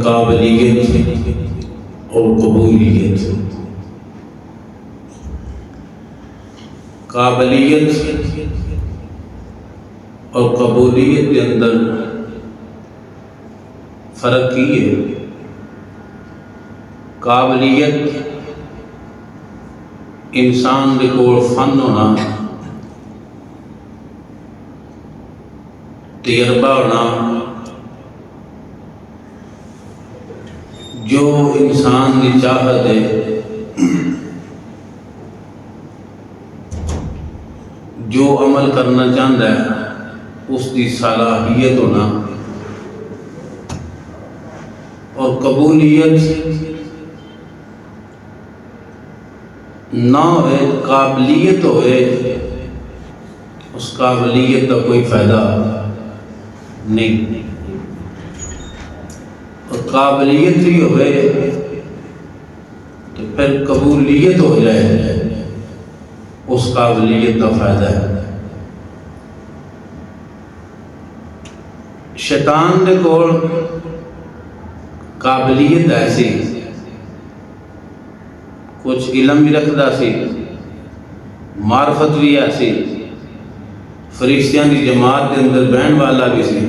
قابلیت اور قبولیت۔ قابلیت اور قبولیت کے اندر فرق یہ ہے، قابلیت انسان دے کول فن ہونا، تجربہ ہونا، جو انسان کی چاہت ہے، جو عمل کرنا چاہتا ہے اس کی صلاحیت ہونا، اور قبولیت نہ ہوئے قابلیت ہوئے، اس قابلیت کا کوئی فائدہ نہیں، اور قابلیت بھی ہوئے تو پھر قبولیت ہو جائے، اس قابلیت کا فائدہ ہے۔ شیطان دے کول قابلیت ایسی، کچھ علم بھی رکھدا سی، معرفت بھی ایسی، فرشتیاں کی جماعت کے اندر بہن والا بھی سی،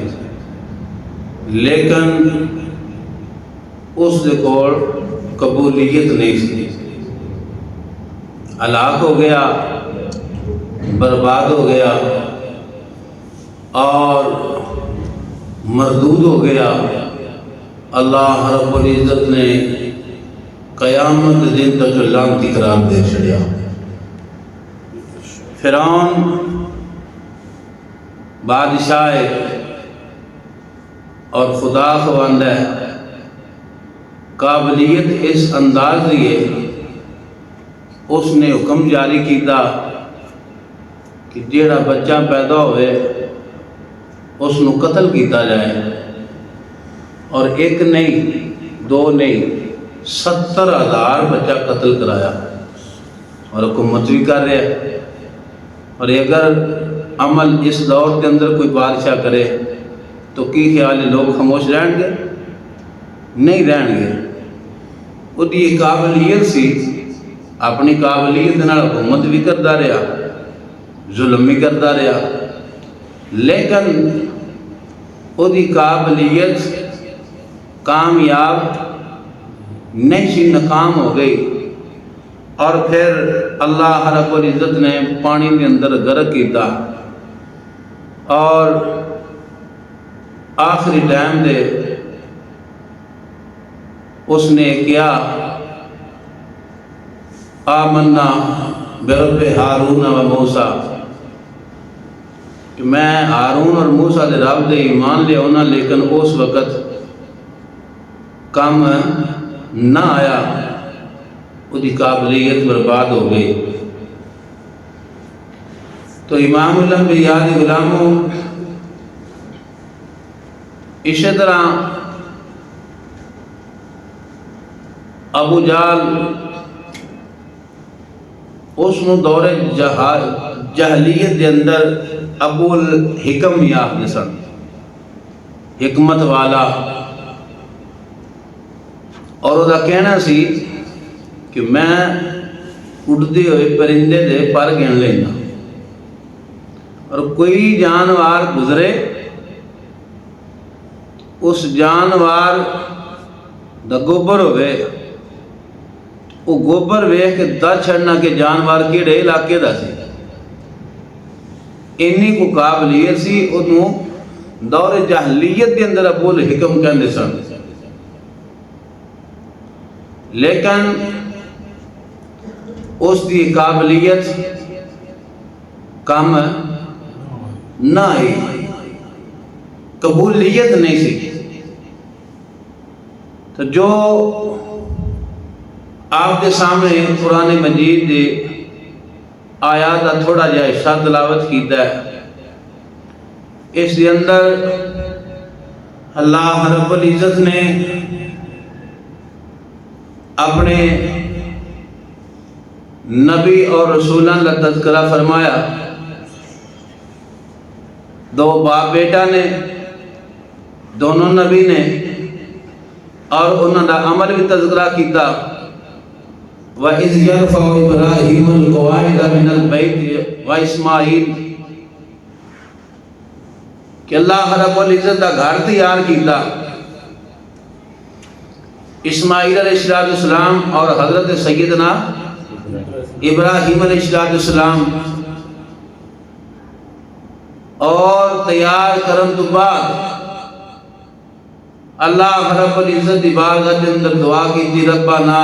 لیکن اس دے کول قبولیت نہیں سی، ہلاک ہو گیا، برباد ہو گیا اور مردود ہو گیا۔ اللہ رب العزت نے قیامت دن تک لعنتی قرار دے چھڑیا۔ فرعون بادشاہ اور خدا خواند ہے، قابلیت اس انداز لیے اس نے حکم جاری کیتا کہ جیڑا بچہ پیدا ہوئے اس نو قتل کیتا جائے، اور ایک نہیں، دو نہیں، 70,000 بچہ قتل کرایا، اور حکومت بھی کر رہا ہے۔ اور اگر عمل اس دور کے اندر کوئی بادشاہ کرے تو کی خیال ہے لوگ خاموش رہن گے؟ نہیں رہن گے۔ وہ دی قابلیت سی، اپنی قابلیت نال حکومت بھی کرتا رہا، ظلم بھی کرتا رہا، لیکن وہ دی قابلیت کامیاب نہیں سی، ناکام ہو گئی، اور پھر اللہ رب العزت نے پانی کے اندر غرق کیتا، اور آخری ٹائم دے اس نے کیا، آمنا برب ہارون و موسیٰ، کہ میں ہارون اور موسیٰ دے رب دے ایمان لے ہونا، لیکن اس وقت کام نہ آیا، وہ دی قابلیت برباد ہو گئی۔ تو امام الانبیاء دی غلاموں، اسی طرح ابو جہل اس نو دور جہلیت دے اندر ابو الحکم بھی آخدے سن، حکمت والا، اور وہ کہنا سی کہ میں اڑتے ہوئے پرندے دے پر گن لینا، اور کوئی جانور گزرے اس جانور دا گوبر ہوئے، وہ گوبر ویکھ کے دس چھڑنا کہ جانور کیڑے علاقے دا سی، انی کو قابلیت سی۔ انہوں دور جاہلیت کے اندر ابو الحکم کہندے سن، لیکن اس کی قابلیت کم نہ آئی، قبولیت نہیں سی۔ تو جو آپ کے سامنے قرآن مجید دے آیات کا تھوڑا جہا حصہ تلاوت کیتا ہے، اس کے اندر اللہ رب العزت نے اپنے نبی اور رسولان کا تذکرہ فرمایا۔ دو باپ بیٹا نے، دونوں نبی نے، اور انہوں نے عمل بھی تذکرہ کیتا وَإِذْ يَرْفَعُ إِبْرَاهِيمُ الْقَوَاعِدَ مِنَ الْبَيْتِ وَإِسْمَاعِيلُ کہ اللہ رب العزت کا گھر تیار کیتا اسماعیل علیہ السلام اور حضرت سیدنا ابراہیم علیہ السلام اور تیار کرن تو بعد اللہ رب العزت دی بارگاہ کے اندر دعا کی تھی ربنا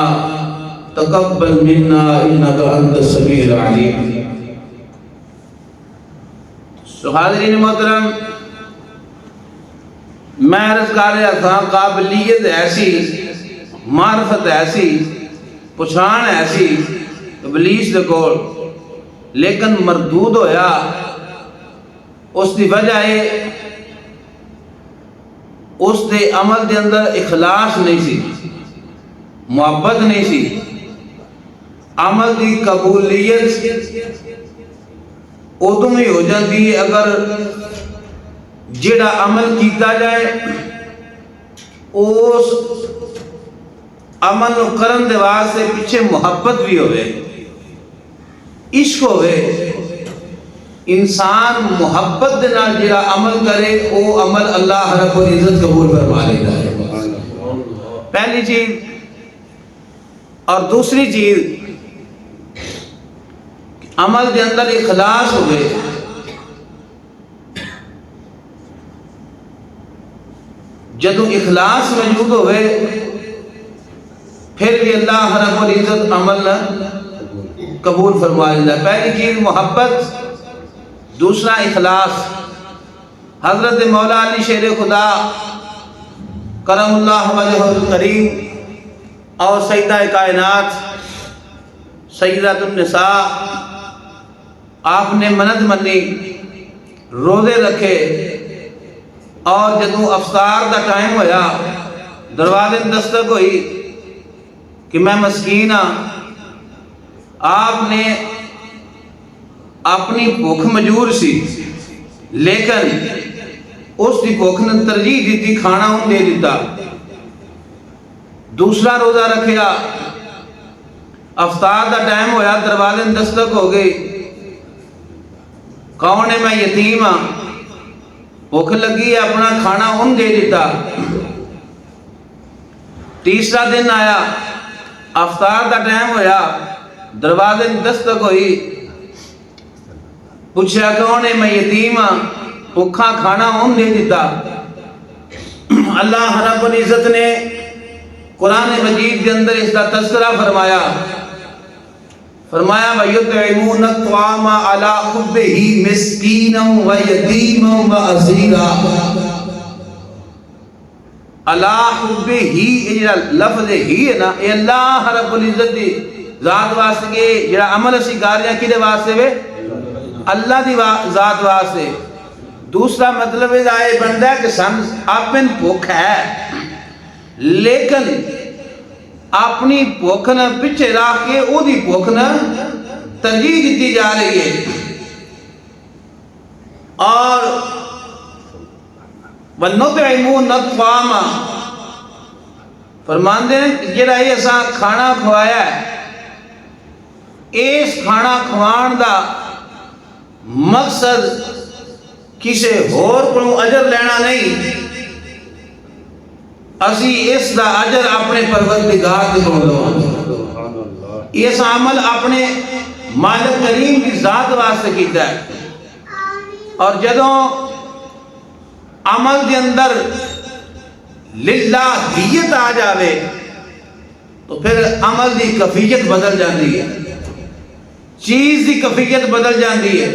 تقبل منا انک انت السمیع العلیم. حاضرین محترم، میں عرض کر رہا تھا قابلیت ایسی، معرفت ایسی، پچھان ایسی ابلیس دے کول، لیکن مردود ہویا. اس دی وجہ ہے اس دے عمل دے اندر اخلاص نہیں سی، محبت نہیں سی. عمل دی قبولیت ادوں ہی ہو جاتی ہے اگر جڑا عمل کیتا جائے اس عمل نو کرن دے واسطے پیچھے محبت بھی ہوئے، عشق ہوئے. انسان محبت دے نال جڑا عمل کرے وہ عمل اللہ رب العزت قبول فرما لیتا ہے. پہلی چیز. اور دوسری چیز عمل دے اندر اخلاص ہوئے. جدو اخلاص موجود ہوئے پھر بھی اللہ رب العزت عمل قبول فرما لیتا ہے. پہلی چیز محبت، دوسرا اخلاص. حضرت مولا علی شیر خدا کرم اللہ وجہ الکریم اور سیدہ کائنات سیدۃ النساء، آپ نے منت منی، روزے رکھے، اور جدوں افطار دا ٹائم ہویا دروازے میں دستک ہوئی کہ میں مسکین ہاں. آپ نے اپنی بھوک مجبور سی لیکن اس دی بھوک نے ترجیح دیتی کھانا ہوں دے دیتا. دوسرا روزہ رکھیا، افطار دا ٹائم ہویا دروازے میں دستک ہو گئی، کون ہے؟ میں یتیم ہاں، بھوک لگی ہے، اپنا کھانا ان دے دیتا. تیسرا دن آیا، افطار دا ٹائم ہویا، دروازے میں دستک ہوئی، پوچھا کون ہے؟ میں یتیم ہاں، بھوکا کھانا ان دے دیتا. اللہ رب العزت نے قرآن مجید کے اندر اس کا تذکرہ فرمایا، فرمایا وَيُطْعِمُونَ الطَّعَامَ عَلَىٰ حُبِّهِ مِسْكِينًا وَيَتِيمًا وَأَسِيرًا. عَلَىٰ حُبِّهِ، یہ جڑا لفظ ہی ہے نا، یہ اللہ رب العزت دی ذات واسطے کے جڑا عمل اسی کر رہے ہیں کدے واسطے وے؟ اللہ دی ذات واسطے. دوسرا مطلب یہ بنتا ہے کہ سن اپن بھوک ہے لیکن اپنی بھوک نہ پیچھے رکھ کے او دی بھوک نہ ترجیح دیتی جا رہی ہے. اور وَنُطْعِمُونَ الطَّعَامَ، فرماندے ہیں جڑا یہ اساں کھانا کھوایا ہے، اس کھانا کھوان دا مقصد کسے اور کو اجر لینا نہیں، اسی اس دا اجر اپنے پروردگار دے کولوں، اس عمل اپنے مالک کریم کی ذات واسطے کیتا ہے. اور جدوں عمل دے اندر للہیت آ جاوے تو پھر عمل دی کیفیت بدل جاتی ہے، چیز دی کیفیت بدل جاتی ہے.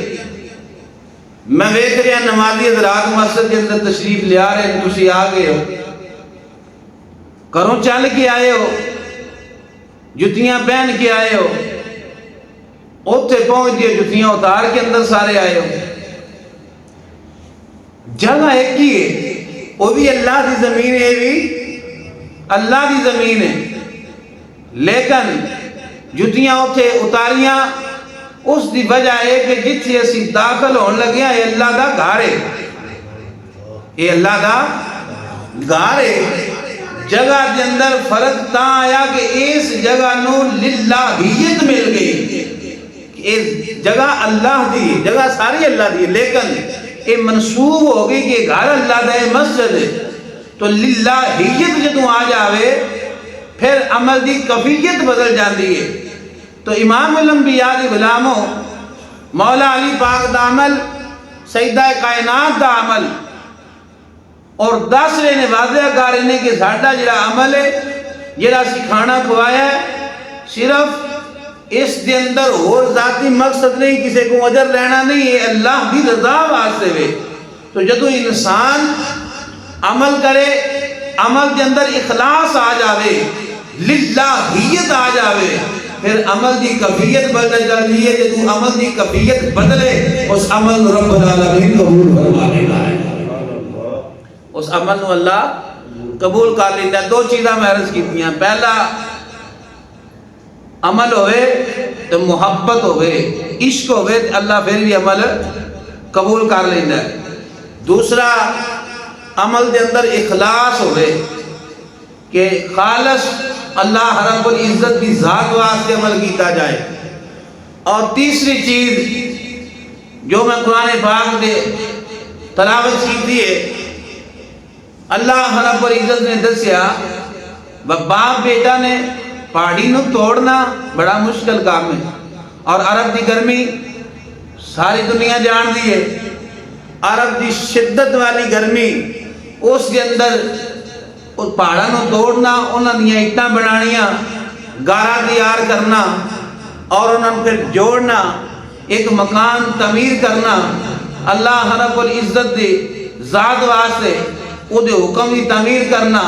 میں ویکھ رہا نمازی حضرات مسجد کے اندر تشریف لے آ رہے ہیں، تسی آ گئے ہو، گھروں چل کے آئے ہو، جتیاں پہن کے آئے ہو، اوتھے پہنچ گئے جتیاں اتار کے اندر سارے آئے ہو. جگہ ایک ہی ہے، وہ بھی اللہ دی زمین ہے، بھی اللہ دی زمین ہے، لیکن جتیاں اوتھے اتاریاں اس دی وجہ ہے کہ جتھے اسی داخل ہون لگے ہیں یہ اللہ دا گھر ہے، یہ اللہ دا گھر ہے. جگہ دے اندر فرق تا آیا کہ اس جگہ نو للہیت مل گئی، اس جگہ اللہ دی، جگہ ساری اللہ دی، لیکن یہ منسوب ہو گئی کہ گھر اللہ دا مسجد ہے، تو للہیت جدوں آ جاوے پھر عمل دی کیفیت بدل جاتی ہے۔ تو امام الانبیاء دی غلاموں، مولا علی پاک دا عمل، سیدہ کائنات دا عمل، اور دس رہے نے واضح کر رہے کہ ساڈا جڑا عمل ہے، جڑا اسی کھانا کھوایا ہے، صرف اس دے اندر اور ذاتی مقصد نہیں، کسی کو اجر لینا نہیں، یہ اللہ دی رضا واسطے وے۔ تو جدو انسان عمل کرے، عمل دے اندر اخلاص آ جاوے، للہیت آ جاوے، پھر عمل دی کیفیت بدل جاتی ہے۔ جدو عمل دی کیفیت بدلے، اس عمل رب العالمین قبول فرما لیتا ہے، اس عمل نو اللہ قبول کر لیتا ہے۔ دو چیزاں میں عرض کیتی ہیں، پہلا عمل ہوئے تو محبت ہوئے، عشق ہوئے تو اللہ پھر بھی عمل قبول کر لیتا ہے۔ دوسرا عمل دے اندر اخلاص ہوئے کہ خالص اللہ رب العزت کی ذات واسطے عمل کیتا جائے۔ اور تیسری چیز جو میں قرآن پاک دے تلاوت کیتی ہے، اللہ رب العزت نے دسیا باپ بیٹا نے پہاڑی نو توڑنا بڑا مشکل کام ہے، اور عرب دی گرمی ساری دنیا جان دی ہے، عرب دی شدت والی گرمی، اس کے اندر اس پہاڑا نو توڑنا، انہوں نے اٹاں بنانیاں، گارا تیار کرنا، اور انہوں نے پھر جوڑنا، ایک مکان تعمیر کرنا، اللہ رب العزت دی ذات واسطے او دے حکم کی تعمیر کرنا۔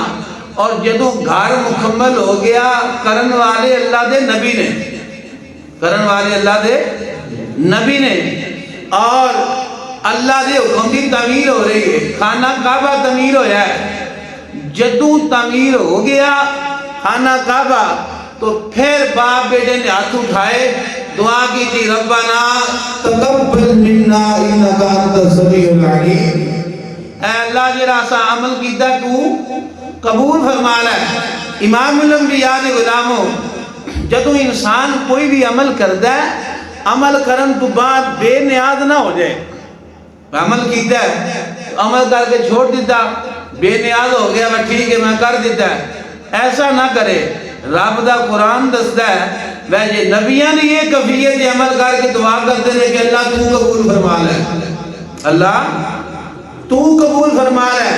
اور جدو گھر مکمل ہو گیا، کرن والے اللہ دے نبی نے، کرن والے اللہ دے نبی نے، اور اللہ دے حکم کی تعمیر ہو رہی ہے، خانہ کعبہ تعمیر ہویا ہے۔ جدو تعمیر ہو گیا خانہ کعبہ، تو پھر باپ بیٹے نے ہاتھ اٹھائے، دعا کی تھی، ربنا تقبل منا انک انت السمیع العلیم، اے اللہ جڑا سا عمل کیتا تو قبول فرما لے۔ امام الانبیاء نے غلاموں، جدو انسان کوئی بھی عمل کرتا ہے، عمل کرن تو بعد بے نیاز نہ ہو جائے۔ عمل کیتا ہے، عمل کر کے چھوڑ دیتا، بے نیاز ہو گیا، وہ ٹھیک ہے میں کر دیتا ہے، ایسا نہ کرے۔ رب دا قرآن دستا ہے، ویسے نبیان یہ کیفیت عمل کر کے دعا کرتے ہیں کہ اللہ تو قبول فرما لے، اللہ تو قبول فرما لے۔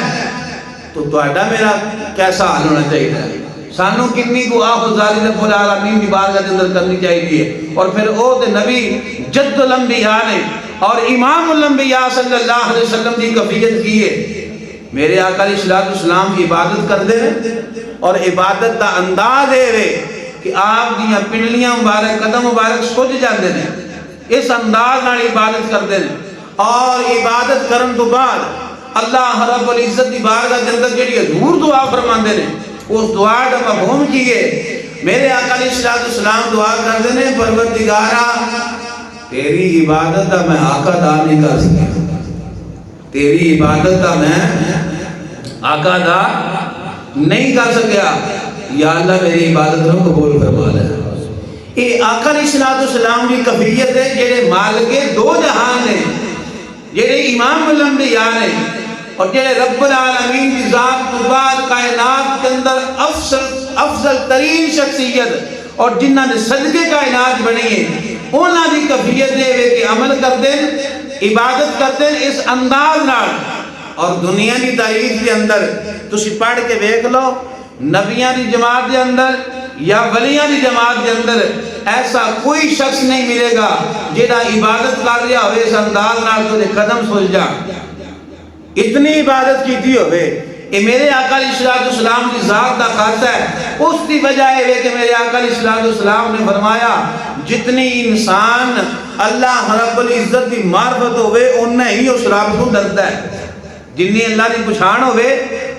تو تہاڈا میرا کیسا حال ہونا چاہیے؟ سانو کتنی دعا خدای رب العالمین کی بارگاہ کے اندر کرنی چاہیے۔ اور پھر او تے نبی جد الانبیاء نے اور امام الانبیاء صلی اللہ علیہ وسلم کی کیفیت کی ہے۔ میرے آقا علیہ الصلوۃ والسلام کی عبادت کرتے ہیں، اور عبادت کا انداز ہے کہ آپ دیاں پنڈلیاں مبارک، قدم مبارک سج جاندے ہیں، اس انداز نال عبادت کرتے ہیں۔ اور عبادت کرن تو بعد اللہ رب العزت دی بارگاہ کے اندر جڑی حضور دعا فرماندے نے، اس دعا دا مفہوم کیے میرے آقا علیہ الصلوۃ والسلام دعا کرتے ہیں، پروردگارا تیری عبادت دا میں آقا دا نہیں کر سکیا، تیری عبادت دا میں آقا دا نہیں کر سکیا، یا اللہ میری عبادت کو قبول فرما لے۔ یہ آقا علیہ الصلوۃ والسلام کی کیفیت ہے، جڑے مالک دو جہان نے، جڑے امام الانبیاء نے، اور جڑے رب العالمین کی ذات تو بعد کائنات کے اندر افضل ترین شخصیت اور جنہ نے صدقے کائنات بنی ہے، انہاں دی کیفیت ہے کہ عمل کرتے ہیں، عبادت کرتے ہیں اس انداز نال۔ اور دنیا کی تاریخ کے اندر تسی پڑھ کے دیکھ لو، نبیاں دی جماعت کے اندر یا ولیاں دی جماعت کے اندر ایسا کوئی شخص نہیں ملے گا جہاں عبادت کر رہا ہوئے اس انداز نال تو قدم سج جا، اتنی عبادت کیتی ہوئے۔ یہ میرے آقا علیہ الصلوۃ والسلام کی ذات کا خاصہ ہے۔ اس کی وجہ ہے کہ میرے آقا علیہ الصلوۃ والسلام نے فرمایا، جتنی انسان اللہ رب العزت کی معرفت ہوئے انہیں ہی اس رب کو ڈرتا ہے۔ جنی اللہ کی پچھان ہوئے،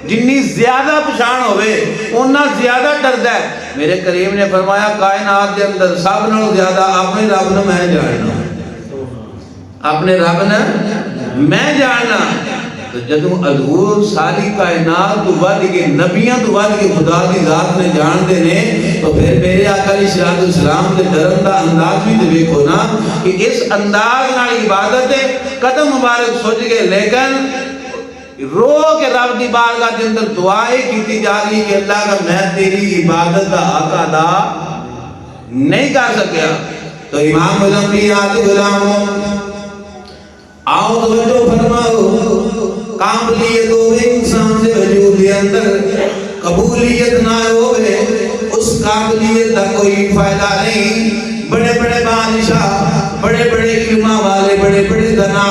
جنی زیادہ پچھان ہوئے، انہاں زیادہ ڈرتا ہے۔ میرے کریم نے فرمایا، کائنات کے اندر سب نال زیادہ اپنے رب نے میں جاننا، اپنے رب نے میں جاننا۔ تو جدوں حضور ساری کائنات تو ود کے نبیاں تو ود کے خدا دی ذات نے جان دے نے تو پھر میرے آقا علیہ الصلوۃ والسلام دے ڈرن دا انداز بھی تے دیکھو نا کہ اس انداز نال عبادت ہے قدم مبارک سوچ کے لیکن رو کے رب دی بارگاہ دے اندر دعائیں کیتی جا رہی کہ اللہ کا میں تیری عبادت دا حق ادا نہیں کر سکیا تو امام الانبیاء کے غلاموں آؤ توجہ فرماؤ قابلیت ہوئے انسان سے وجود کے اندر قبولیت نہ ہوئے اس قابلیت کا کوئی فائدہ نہیں بڑے بڑے بادشاہ بڑے بڑے علماء والے بڑے بڑے دنا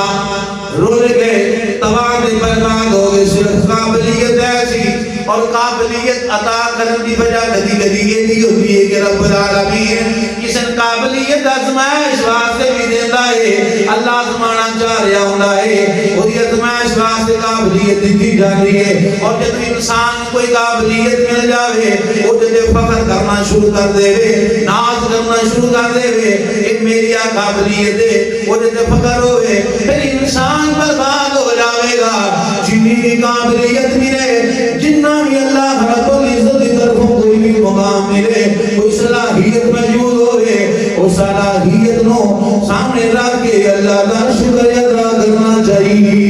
رول گئے تباہ دے برباد ہو گئے صرف قابلیت ایسی اور قابلیت عطا کرنے کی وجہ کدی کدی یہ بھی ہوتی ہے کہ رب العالمین کسی قابلیت آزمائش واسطے بھی دیتا ہے اللہ آزمانا چاہ رہا ہوندا ہے وہ آزمائش واسطے قابلیت دی جاتی ہے اور جب انسان کوئی قابلیت مل جاوے وہ جب فخر کرنا شروع کر دے ناز کرنا شروع کر دے یہ میری قابلیت ہے وہ جب فخر ہوئے پھر انسان برباد ہو جاوے گا جنہی بھی قابلیت ملے جنہ بھی اللہ رب العزت کی طرفوں کوئی بھی مقام ملے کوئی صلاحیت موجود ہوئے اس صلاحیت نو سامنے رکھ کے اللہ کا شکر ادا کرنا چاہیے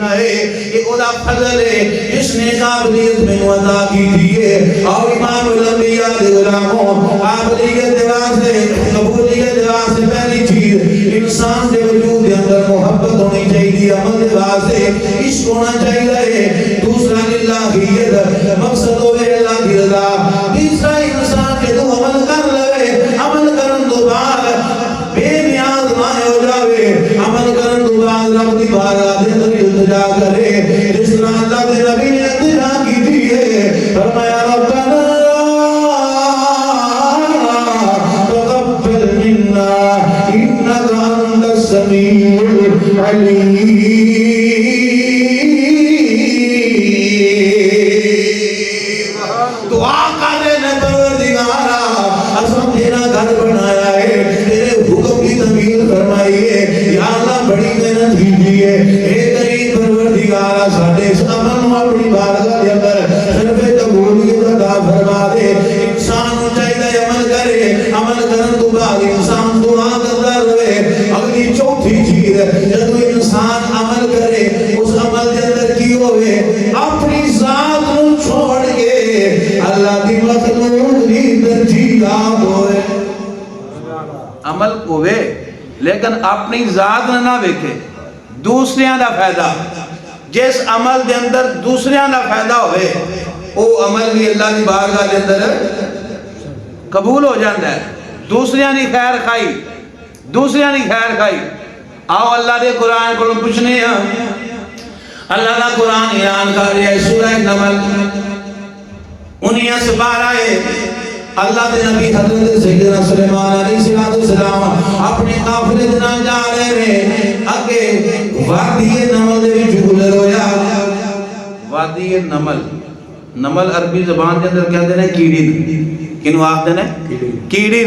یہ خدا فضل ہے جس نے قابلیت میں عطا کی دیئے اور امام الانبیاء کے غلاموں قابلیت واسطے قبولیت واسطے پہلی چیز انسان کے وجود کے اندر محبت ہونی چاہیے عمل واسطے عشق ہونا چاہیے دوسرا للہیت مقصد ہوئے اللہ کی رضا تیسرا انسان کے تو عمل کر لے عمل کرن تو بعد بے نیاز نہ ہو جاوے عمل کرن تو بعد رب دی بارگاہ دے اندر التجا کرے جس طرح اللہ کے نبی نے التجا کی تھی ہے فرمایا ربنا تقبل منا انک انت السمیع العلیم دعا کرے نے پروردگارا اسم تیرا گھر بنایا ہے تیرے حکم کی تعمیل فرمائی ہے یا اللہ بڑی محنت کیجیے اے کریم پروردگارا ساڈے اس عمل نو اپنی بارگاہ کے اندر صرف قبولیت عطا فرما دے انسان نو چاہیے عمل کرے عمل کرن تو بعد انسان دعا کرتا رہے اگلی چوتھی چیز جب انسان عمل کرے اس عمل کے اندر کی ہوئے اپنی ذات نو چھوڑ کے اللہ کی مخلوق کی ترجیحات ہوئے عمل ہوئے لیکن اپنی ذات نہ ویکھے دوسریاں دا فائدہ جس عمل دے اندر دوسریاں دا فائدہ ہوئے وہ عمل بھی اللہ کی بارگاہ دے اندر قبول ہو جاتا ہے دوسریاں دی خیر خائی دوسریاں دی خیر خائی آؤ اللہ دے قرآن کو پوچھنے ہیں اللہ کا قرآن اعلان کر رہا ہے سورہ نمل 19 سے 12 ہے اللہ دے نبی حضرت سیدنا سلیمان علیہ السلام اپنے قافلے دے نال جا رہے ہیں اگے وادی نمل دے وچ گزر ہویا وادی نمل نمل عربی زبان کے اندر کہتے ہیں کیڑی کنو آخدے ہیں کیڑی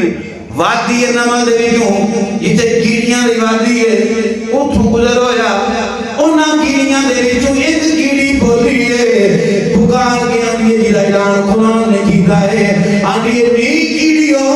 وادی نمل دے وچوں جتے کیڑیاں دی وادی ہے اوتھوں گزر ہویا انہاں کیڑیاں دے وچوں ایک کیڑی بولی ہے پکار کے آندی ہے جدا اعلان قرآن نے کیتا ہے آندی ہے کیڑیوں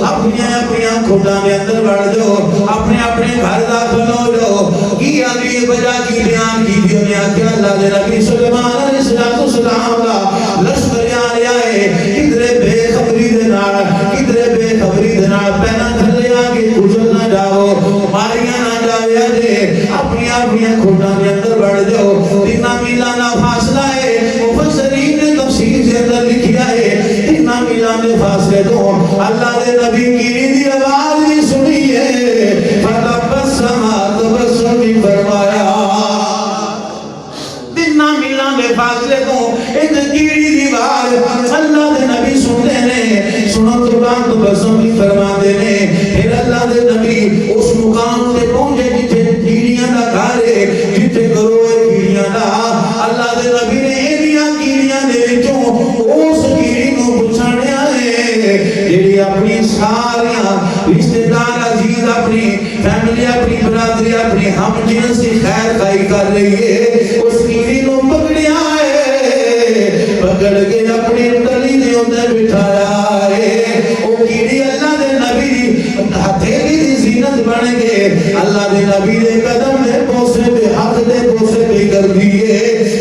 اپنی اپنی کھوٹاں دے اندر بڑھ جاؤ اپنے اپنے گھر داخل ہو جاؤ کی آندی ہے بجا کی بیان کی دیو نے آکھیا اللہ دے نبی سلیمان علیہ السلام دا لشکر آ رہا ہے کدھرے بے خبری دے نال کدھرے بے خبری دے نال پہنا تھلے آ کے کچل نہ جاؤ ماریاں نہ جاویا جے اپنی اپنی کھوٹاں دے اندر بڑھ جاؤ 3 میلاں دا فاصلہ ہے مفسرین نے تفسیر کے اندر لکھیا ہے 3 میلاں دے فاصلے تو اللہ دے نبی کی دی آواز بھی سنی ہے فتبسم تبسم فرمایا 3 میلاں دے فاصلے تو ایک کیڑی دی آواز اللہ دے نبی سنتے ہیں سنو تو بعد تبسم فرما دے نے پھر اللہ دے نبی اس مقام تے پہنچے جتھے کیڑیاں دا گھر ہے جتھے گروہ کیڑیاں دا اللہ دے نبی نے ایڈیاں کیڑیاں دے وچوں اس کیڑی نو پچھاڑیا ہے جڑی اپنی ساریاں رشتہ دار عزیز اپنی فیملی اپنی برادری اپنی ہم جنس کی خیر خائی کر رہی ہے اس کیڑی نو پکڑیا ہے پکڑ کے اپنی تلی دے اندر بٹھایا ہے او کیڑی اللہ دے نبی دی ہتھیلی دی زینت بن کے اللہ دے نبی دے قدم دے بوسے پہ حق دے بوسے پہ کر دیئے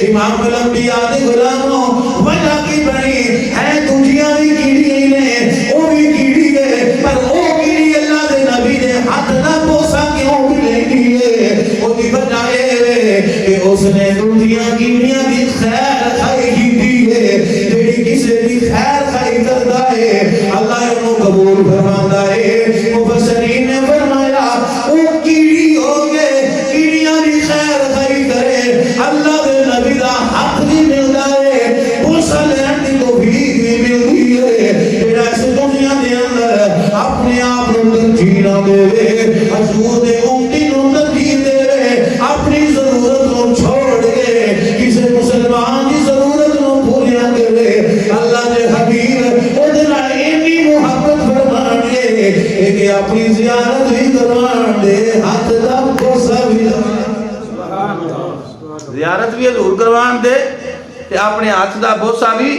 امام الانبیاء دے غلاموں وجہ کی بنی ہے تجھیاں بھی کیڑی نے وہ بھی کیڑی ہے پر وہ کیڑی اللہ دے نبی دے ہاتھ نہ بوسا کیوں بھی لے دیئے وہ دی وجہ ہے کہ اس نے تجھیاں کیڑیاں بھی خیر خائی کی دیئے جیڑی کسے بھی خیر خائی کرتا ہے اللہ انہوں قبول فرماتا ہے مفسرین نے فرمایا وہ کیڑی ہو گئے کیڑیاں بھی خیر خائی کرے اللہ دے نبی دا حق بھی ملتا ہے بوسا لین دی توفیق بھی ملتی ہے جیڑا اس دنیا دے اندر اپنے آپ نو ترجیح نہ دے حضور دے امتی نو ترجیح دے اپنی ضرورت نو چھوڑ کے کسی مسلمان کی ضرورت نو پوریا کرے اللہ دے حبیب او دے نال اتنی محبت فرمان دے کہ اپنی زیارت بھی کروان دے ہاتھ دا بوسا بھی زیارت بھی حضور کروان دے کہ اپنے ہاتھ دا بوسا بھی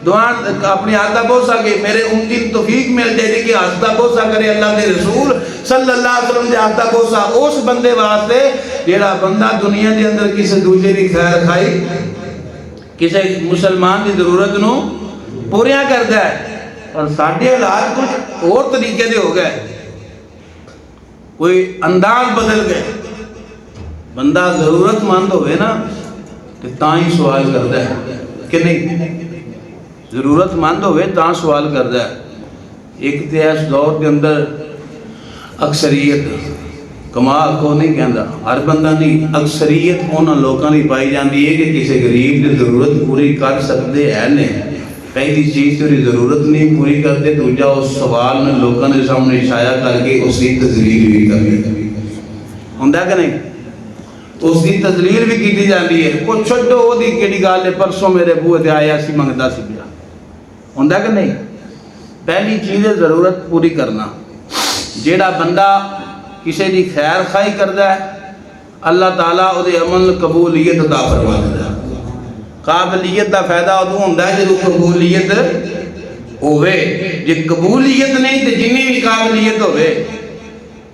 دعان اپنے ہاتھ دا بوسا کہ میرے امتی توفیق مل جائے کہ ہاتھ دا بوسا کرے اللہ دے رسول صلی اللہ علیہ وسلم دے ہاتھ دا بوسا اس بندے واسطے جیڑا بندہ دنیا دے اندر کسی دوسرے دی خیر خائی کسی مسلمان دی ضرورت نو پوریا کرتا ہے اور ساڑھے حالات کچھ اور طریقے دے ہو گئے کوئی انداز بدل گئے بندہ ضرورت مند ہوئے نا تو تاں ہی سوال کرتا ہے کہ نہیں ضرورت مند ہوئے تاں سوال کرتا ہے ایک تے اس دور کے اندر اکثریت کمال کو نہیں کہندا ہر بندہ نہیں اکثریت انہاں لوکاں دی پائی جاندی ہے کہ کسی غریب دی ضرورت پوری کر سکتے ہیں نہیں پہلی چیز تیری ضرورت نہیں پوری کرتے دوجا اس سوال میں لوکاں دے سامنے اشاعہ کر کے اس کی تذلیل بھی کرنی ہوندا کہ نہیں اس کی تذلیل بھی کی جاتی ہے کو چھڈو او دی کیڑی گل ہے پرسوں میرے بوئے تے آیا سی منگدا سی پیا ہوندا کہ نہیں پہلی چیز ہے ضرورت پوری کرنا جیڑا بندہ کسی دی خیر خائی کردا ہے اللہ تعالیٰ او دے عمل قبولیت عطا فرما دیتا ہے قابلیت دا فائدہ ادو ہوندا ہے جدوں قبولیت ہوئے جے قبولیت نہیں تے جنی بھی قابلیت ہوئے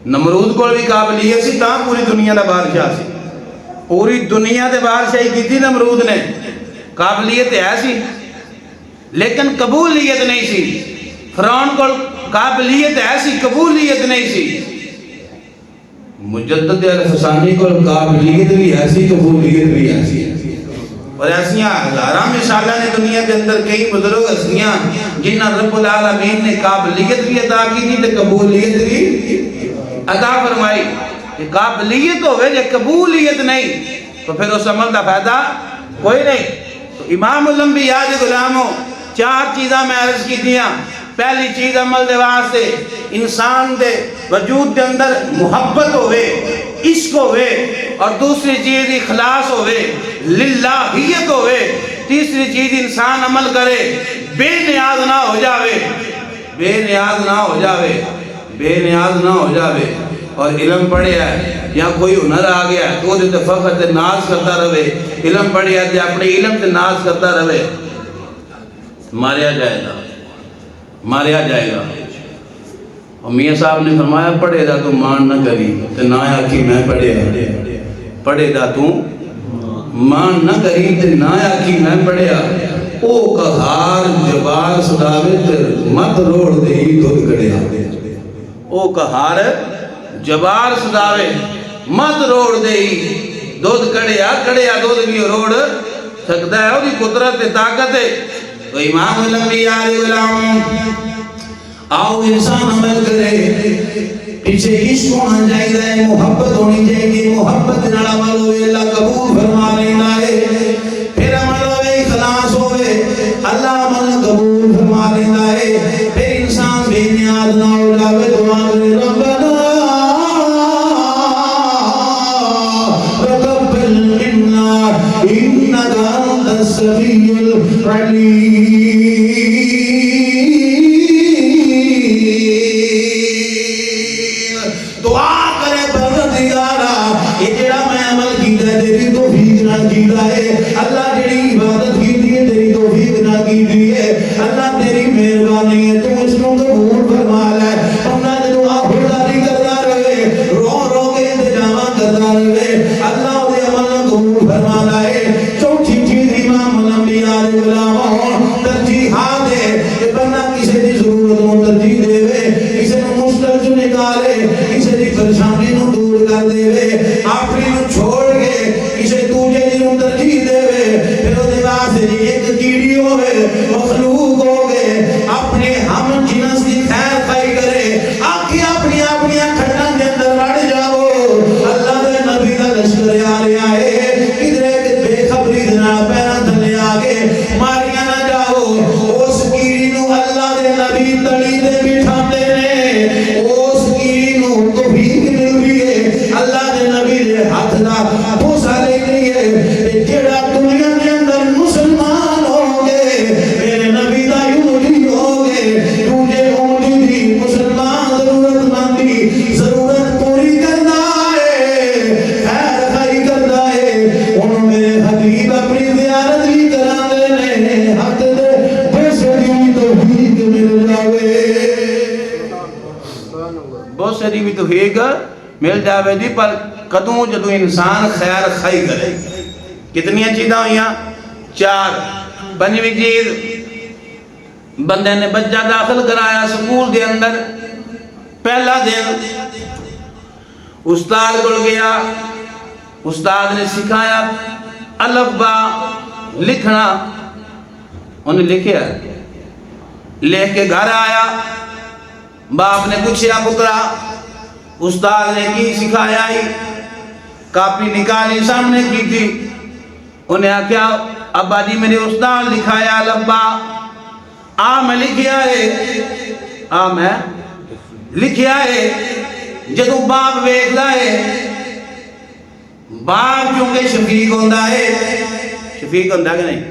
نمرود کو بھی قابلیت سی تاں پوری دنیا دا بادشاہ سی پوری دنیا دے بادشاہی کی تھی نمرود نے قابلیت ہے سی لیکن قبولیت نہیں سی فرعون کو قابلیت ہے سی قبولیت نہیں سی مجدد الحسانی کو قابلیت بھی ہے سی قبولیت بھی ہے سی اور ایسیاں ہزاراں مثالیں نے دنیا کے اندر کئی بزرگ ہستیاں جنہاں رب العالمین نے قابلیت بھی عطا کی تھی تے قبولیت بھی عطا فرمائی کہ قابلیت ہوئے جے قبولیت نہیں تو پھر اس عمل دا فائدہ کوئی نہیں تو امام الانبیاء دے غلاموں چار چیزاں میں عرض کی دیا پہلی چیز عمل دے واسطے انسان دے وجود دے اندر محبت ہوئے عشق ہوئے اور دوسری چیز اخلاص ہوئے للہیت ہوئے تیسری چیز انسان عمل کرے بے نیاز نہ ہو جاوے بے نیاز نہ ہو جاوے بے نیاز نہ ہو جاوے اور علم پڑھے ہے یا کوئی ہنر آ گیا تو وہ تے فخر تے ناز کرتا رہے علم پڑھے ہے تے اپنے علم تے ناز کرتا رہے ماریا جائے گا ماریا جائے گا اور میاں صاحب نے فرمایا پڑھے دا تو مان نہ کری تے نہ آکھی میں پڑھے پڑھے دا تو مان نہ کری تے نہ آکھی میں پڑھے او کہار جبار صداوے تے مت روڑ دے ہی دھد کڑے او کہار جبار صداوے مت روڑ دے ہی دھد کڑے دھد بھی روڑ سکتا ہے اور دی قدرت طاقت ہے تو امام الانبیاء علیہ السلام آؤ انسان عمل کرے پیچھے عشق ہونا چاہیے محبت ہونی چاہیے محبت نال عمل ہوئے اللہ قبول فرما لینا ہے پھر عمل ہوئے اخلاص ہوئے اللہ عمل قبول فرما لینا ہے پھر انسان بے نیاز نہ ہو جاوے دعا کرے ربنا تقبل منا انک انت السمیع العلیم اللہ تیری مہربانی ہے تو اس کو قبول فرما لے انہاں دی دعا خودداری کرتا رہے رو رو کے انتظام کرتا رہے اللہ دے عمل قبول فرما لے چوتھی چیز امام الانبیاء علیہ السلام ترجیحات ہے کہ بندہ کسی دی ضرورت نو ترجیح دے کسی نو مشکل چ نکالے کسی دی پریشانی نو دور کر دے اپنی نو چھوڑ کے کسی دوجے دی نو ترجیح دے پھر وہ واسطے جی ایک کیڑی ہوئے مخلوق ہوگے اپنے ہم جنس کی خیر خائی کرے آکھی اپنی کھٹن کے اندر لڑ جاؤ اللہ دے نبی دا لشکر آ رہا ہے کدھر ایک بے خبری دنا پیرا تھلے آگے ماریاں نہ جاؤ اس کیڑی نو اللہ دے نبی تڑی دے بٹھا دینے اس کیڑی نو توفیق مل رہی ہے اللہ دے نبی دے ہاتھ دا بوسا لے رہی ہے جڑا دنیا کے اندر مسلمان ہوگے میرے نبی دا یہودی ہوگے تجھے ہوگی دی مسلمان ضرورت مندی ضرورت پوری کرنا ہے خیر خائی کرنا ہے انہوں میرے حبیب اپنی زیارت بھی کرا دینے حق دے بسری توفیق مل جاوے بہت ساری بھی توفیق مل جاوے دی پر قدوں جدوں انسان خیر خائی کرے کتنی چیزیں ہوئی چار پنجویں چیز بندے نے بچہ داخل کرایا سکول دے اندر پہلا دن استاد کو گیا استاد نے سکھایا الف با لکھنا انہیں لکھیا لکھ کے گھر آیا باپ نے پوچھا پترا استاد نے کی سکھایا ہی کاپی نکالی سامنے کی تھی انہیں کیا ابا جی میرے استاد لکھایا لبا میں لکھیا ہے میں لکھیا ہے جدو باپ ویکھدا ہے باپ چونکہ شفیق ہوندہ ہے شفیق ہوندہ کہ نہیں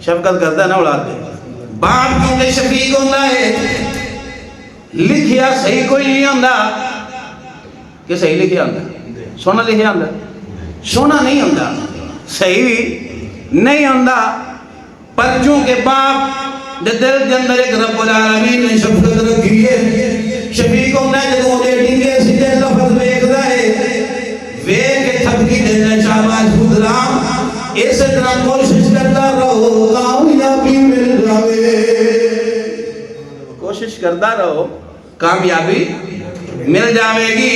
شفقت کرتا ہے نا اولاد دے باپ چونکہ شفیق ہوندہ ہے لکھیا صحیح کوئی نہیں ہوندہ کہ صحیح لکھیا ہوندہ سونا لکھیا ہوندہ سونا نہیں ہوندہ صحیح نہیں ہوندہ پر چونکہ باپ دل کے اندر ایک رب العالمین نے شفقت رکھی ہے شفیق ہوندہ ہے جدو دے ڈنگے سیدھے لفظ ویکھدا ہے ویکھ تھپکی دینا شہباز خودرام اس طرح کوشش کرتا رہو کامیابی مل جاوے کوشش کرتا رہو کامیابی مل جاوے گی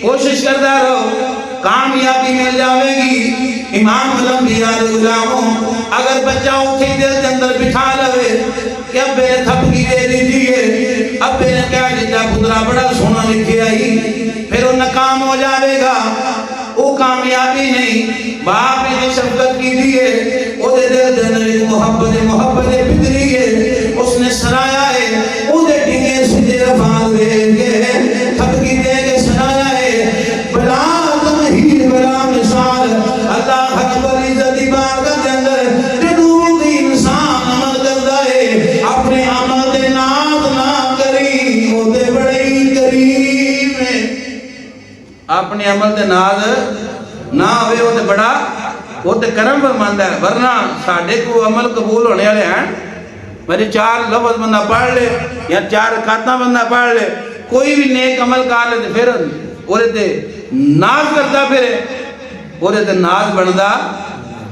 کوشش کرتا رہو کامیابی مل جاوے گی امام الانبیاء علیہ السلام اگر بچہ اٹھی دل کے اندر بٹھا لوے کہ ابے نے تھپکی دے دیجئے ابے نے کہا جتا پترا بڑا سونا لکھے آئی پھر وہ ناکام ہو جاوے گا وہ کامیابی نہیں باپ نے شفقت کی دیئے وہ دے دل کے اندر ایک محبت پدری ہے اس نے سرایا ہے وہ دے ڈنگے سجے رفاظ دے کے تھپکی دے کے سرایا ہے بلا تمہیر بلا مثال اللہ اکبر عزت بارگاہ کے اندر جدوں دی انسان عمل کرتا ہے اپنے عمل دے ناز نہ کری وہ دے بڑے کریم ہے اپنے عمل دے ناز نہ ہوئے وہ دے بڑا وہ دے کرم فرماندا ہے ورنہ ساڈے کو عمل قبول ہونے والے ہیں میرے 4 لفظ بندہ پڑھ لے یا 4 رکعتاں بندہ پڑھ لے کوئی بھی نیک عمل کر لے تے پھر اورے تے ناز کرتا پھرے اورے تے ناز بندا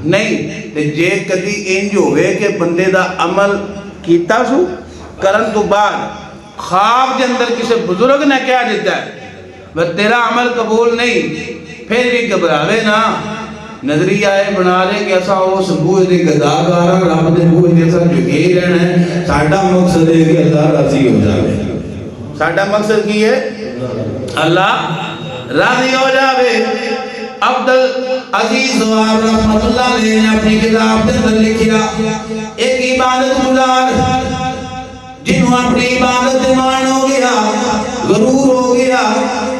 نہیں تے جے کدی انج ہوئے کہ بندے دا عمل کیتا سو کرن تو بعد خواب کے اندر کسی بزرگ نے کیا دیتا ہے وہ تیرا عمل قبول نہیں پھر بھی گھبراوے نا نظریہ ہے بنا لے کہ ایسا ہو سبوہ دے گداگارا رب دے بوئے جیسا جگے رہنا ہے ساڑھا مقصد ہے کہ اللہ راضی ہو جاوے ساڑھا مقصد کی ہے اللہ راضی ہو جاوے عبدالعزیز زواب رحمت اللہ نے اپنی کتاب دے اندر لکھیا ایک عبادت گزار جنہوں اپنی عبادت مان ہو گیا غرور ہو گیا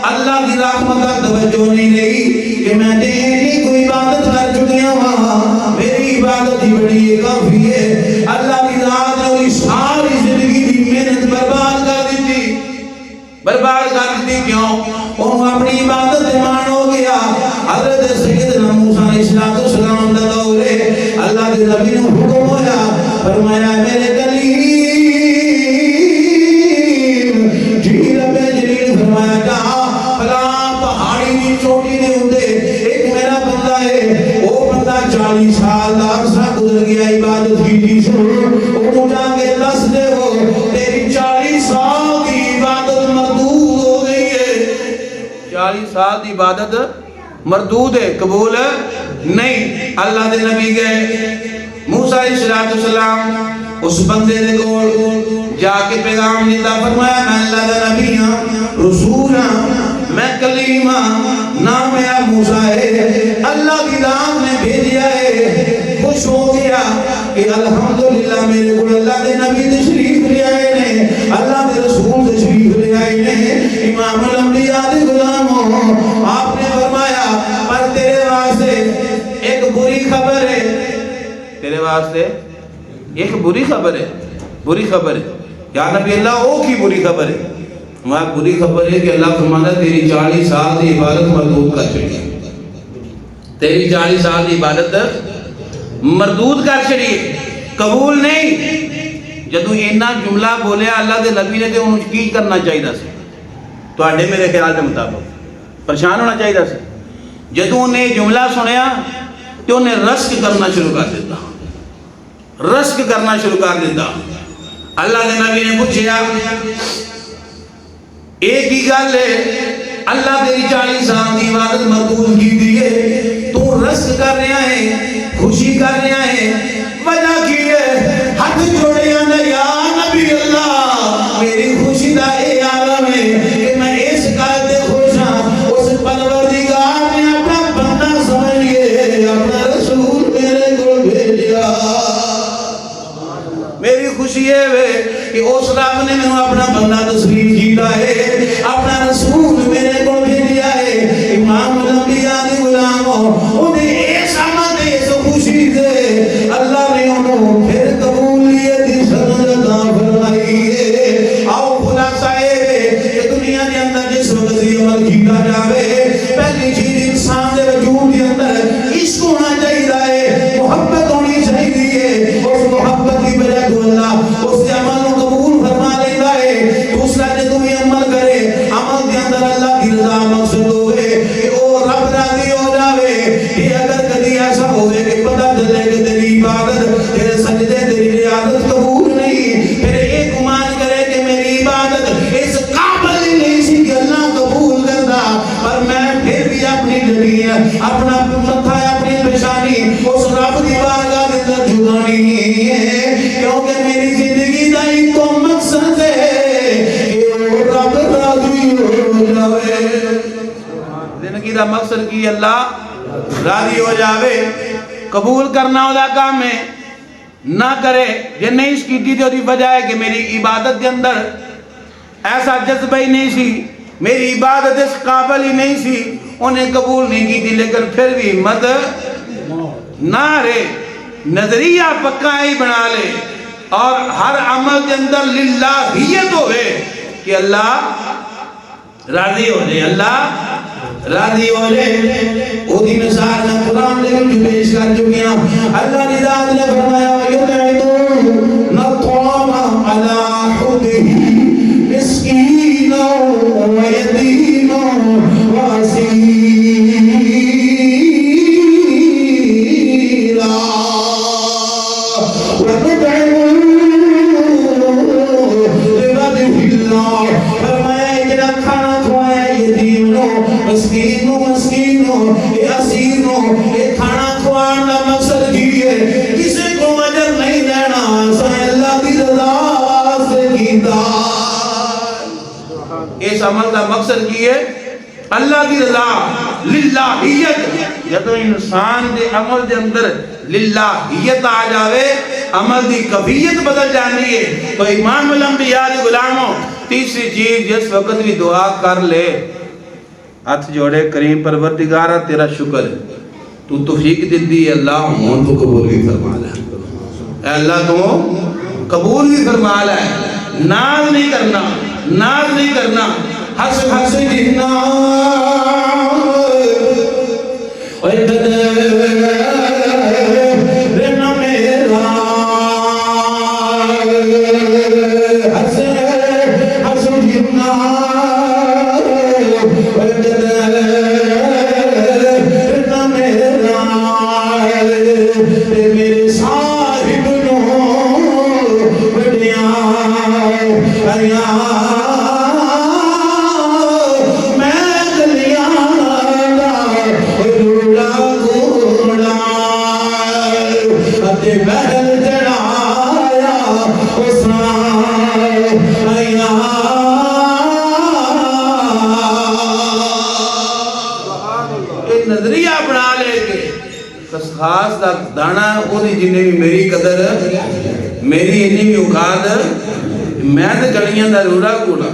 اللہ کی رحمت کا توجہ نہیں رہی کہ میں دینی کوئی عبادت کر چکیا ہوں میری عبادت ہی بڑی کافی ہے اللہ کی ذات نے وہ ساری زندگی دی محنت برباد کر دیتی کیوں انہوں اپنی عبادت مان ہو گیا حضرت سیدنا موسیٰ علیہ السلام دا دور ہے اللہ کے نبی نے حکم ہوا فرمایا میرے کلیم سال دی عبادت مردود ہے، قبول نہیں۔ اللہ دے نبی گئے موسیٰ علیہ السلام اس بندے دے کول جا کے پیغام دیتا، فرمایا میں اللہ دا نبی ہاں، رسول ہاں، میں کلیم ہاں، نام میرا موسیٰ ہے، اللہ کی ذات نے بھیجا ہے۔ خوش ہو گیا کہ الحمدللہ میرے کو اللہ دے نبی تشریف لے آئے نے، اللہ دے رسول تشریف لے آئے نے، امام الانبیاء دے غلام ہو۔ آپ نے فرمایا پر تیرے واسطے ایک بری خبر ہے، تیرے واسطے ایک بری خبر ہے، بری خبر ہے۔ یا نبی اللہ او کی بری خبر ہے؟ ہمارا بری خبر ہے کہ اللہ فرمانا تیری 40 سال دی عبادت مردود کر چھڑی ہے، تیری 40 سال دی عبادت مردود کر چھڑی ہے، قبول نہیں۔ جدو اینا جملہ بولے اللہ دے نبی نے تے انہوں کی کرنا چاہیے سی؟ تو آڈے میرے خیال دے مطابق پریشان ہونا چاہیے سی۔ جدو انہیں جملہ سنیا تو انہیں رسک کرنا شروع کر دیتا، رسک کرنا شروع کر دیتا۔ اللہ دے نبی نے پوچھیا ایک ہی گل ہے، اللہ تیری 40 سال دی عبادت مردود کی دیئے، تو رسک کر رہا ہے، خوشی کر رہا ہے، وجہ کی ہے؟ ہاتھ جوڑے یا نبی اللہ میری خوشی دا اے عالم ہے کہ میں اس کار دے خوش ہاں، اس پروردگار نے اپنا بندہ سمجھئے اپنا رسول میرے کو بھیجیا۔ میری خوشی ہے کہ اس رب نے میں اپنا بندہ تسلیم کیتا ہے، اپنا رسول میرے کو بھیجیا ہے۔ امام الانبیاء دی غلام انہیں ایس آمد ایس خوشی دے اللہ نے انہوں پھر قبولیت دی سند عطا فرمائی ہے۔ آؤ خلاصہ ہے کہ دنیا کے اندر جس وقت یہ عمل کیتا جاوے، پہلی چیز انسان دے وجود کے اندر عشق ہونا چاہیے، محبت ہونی چاہیے، اس محبت کی وجہ تو اللہ اس کے عمل کو قبول فرما لیتا ہے۔ دوسرا جب تم یہ عمل کرے، عمل کے اندر اللہ کی رضا مقصد ہوئے کہ وہ رب راضی ہو جاوے۔ کہ اگر کدی ایسا ہوئے کہ پتہ چلے کہ تیری عبادت، تیرے سجدے، تیری ریاضت قبول نہیں، پھر ایک گمان کرے کہ میری عبادت اس قابل ہی نہیں سی کہ اللہ قبول کرتا، پر میں پھر بھی اپنی جگہ اپنا متھا اپنی پیشانی اس رب کی بارگاہ کے اندر جھکانی ہے، کیونکہ میری زندگی دا ایک تو مقصد ہے کہ وہ رب راضی ہو جاوے۔ زندگی دا مقصد کی اللہ راضی ہو جاوے، قبول کرنا ہودا کام ہے، نہ کرے یہ نہیں اس کی دیدے ہوتی وجہ ہے کہ میری عبادت کے اندر ایسا جذبہ ہی نہیں سی، میری عبادت اس قابل ہی نہیں سی، انہیں قبول نہیں کی تھی، لیکن پھر بھی ہمت نہ رہے، نظریہ پکا ہی بنا لے اور ہر عمل کے اندر للہیت ہوئے کہ اللہ راضی ہو جائے، اللہ راضی ہو جائے۔ وہ دی مثال میں قرآن لیکن جو پیش کر چکے ہیں، اللہ نے ذات نے فرمایا وَيُطْعِمُونَ الطَّعَامَ عَلَىٰ حُبِّهِ مِسْكِينًا وَيَتِيمًا وَأَسِيرًا وَنُطْعِمُهُ لِوَجْهِ اللَّهِ۔ فرمایا اجرا کھانا کھوایا یتیموں، مسکینوں، اسیروں، یہ کھانا کھوانا مقصد کی ہے، کسی کو اجر نہیں دینا، سائے اللہ کی رضا سے کیتا۔ اس عمل کا مقصد کی ہے اللہ کی رضا، للہیت۔ جب انسان دے عمل دے اندر للہیت آ جاوے، عمل دی کیفیت بدل جانی ہے۔ تو امام الانبیاء دے غلاموں، تیسری چیز جس وقت بھی دعا کر لے، ہاتھ جوڑے کریم پروردگارہ تیرا شکر ہے، تو توفیق دیتی ہے اللہ ہوں تو قبول بھی فرما لے، اے اللہ تو قبول بھی فرما لے، ناز نہیں کرنا، ناز نہیں کرنا، ہس ہس جنا رنا میرا ہس ہس جنا رنا میرا میرے صاحب نو بڑیاں میں گلیاں خاص دا دانا وہی جنہیں بھی میری قدر میری انہی بھی اوقات میں تو گلیاں دا رورا کولا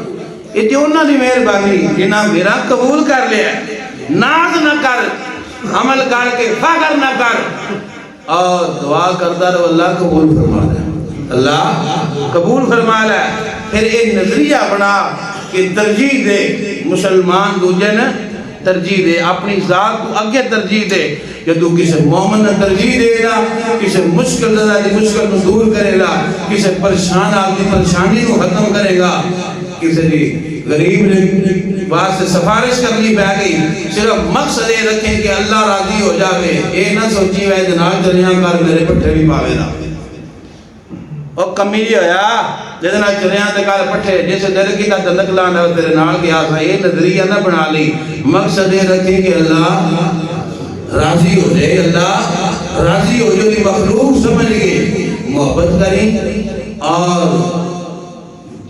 یہ جو انہوں نے مہربانی جنہاں میرا قبول کر لیا ناز نہ کر عمل کر کے فخر نہ کر اور دعا کرتا رہو اللہ قبول فرما لے اللہ قبول فرما لے پھر ایک نظریہ بنا کہ ترجیح دے مسلمان دوجہ نے ترجیح دے اپنی ذات کو اگے ترجیح دے جدو کسی مومن نے ترجیح دے گا کسی مشکل کو دور کرے گا کسی پریشان آدمی پریشانی کو ختم کرے گا کسی غریب نے بات سے سفارش کرنی پہ گئی صرف مقصد یہ رکھیں کہ اللہ راضی ہو جاوے اے نہ سوچی وے جناب چلیاں کر میرے پٹھے بھی پاوے نا اور کمی جی ہویا جدنا چلیاں تے کار پٹھے جیسے در کی کا دندک لانا تیرے نال گیا تھا یہ نظریہ نہ بنا لی مقصد یہ رکھیں کہ اللہ راضی ہو جائے اللہ راضی ہو جو مخلوق سمجھ گئے محبت کریں اور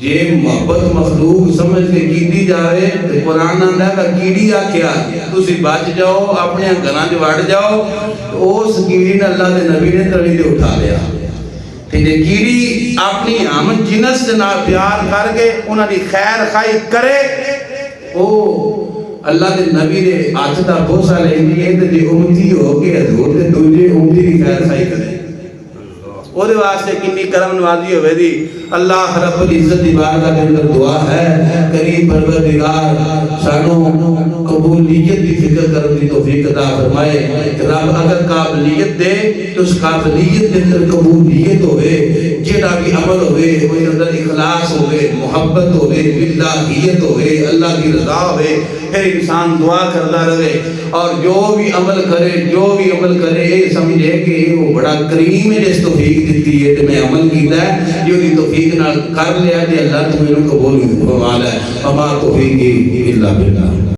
جے محبت مخلوق سمجھ کے کیتی جاوے تو قرآن آندہ کا کیڑی آکھیا تسی بچ جاؤ اپنے گھراں جو وڑ جاؤ اس کیڑی نے اللہ دے نبی نے تلی دے اٹھا لیا کہ جے کیڑی اپنی آمد جنس سے نہ پیار کر کے انہاں دی خیر خائی کرے او اللہ دے نبی دے آجتا بوسا لینی ہے کہ جے امتی ہو کے حضور دے دوجے امتی دی خیر خائی کرے اور واسطے کنی کرم نوازی ہوئے دی اللہ رب العزت دی بارگاہ کے اندر دعا ہے کریم پروردگار سانو قبولیت دی فکر کرنے دی توفیق عطا فرمائے رب اگر قابلیت دے تو اس قابلیت کے اندر قبولیت ہوئے جیڑا بھی عمل ہوئے وہ اندر اخلاص ہوئے محبت ہوئے باللہیت ہوئے اللہ کی رضا ہوئے پھر انسان دعا کرتا رہے اور جو بھی عمل کرے سمجھے کہ وہ بڑا کریم ہے جس توفیق دیتی ہے کہ میں عمل کیتا ہے جو دی توفیق نہ کر لیا کہ اللہ تمہیں قبول فرما لے وما توفیقی الا باللہ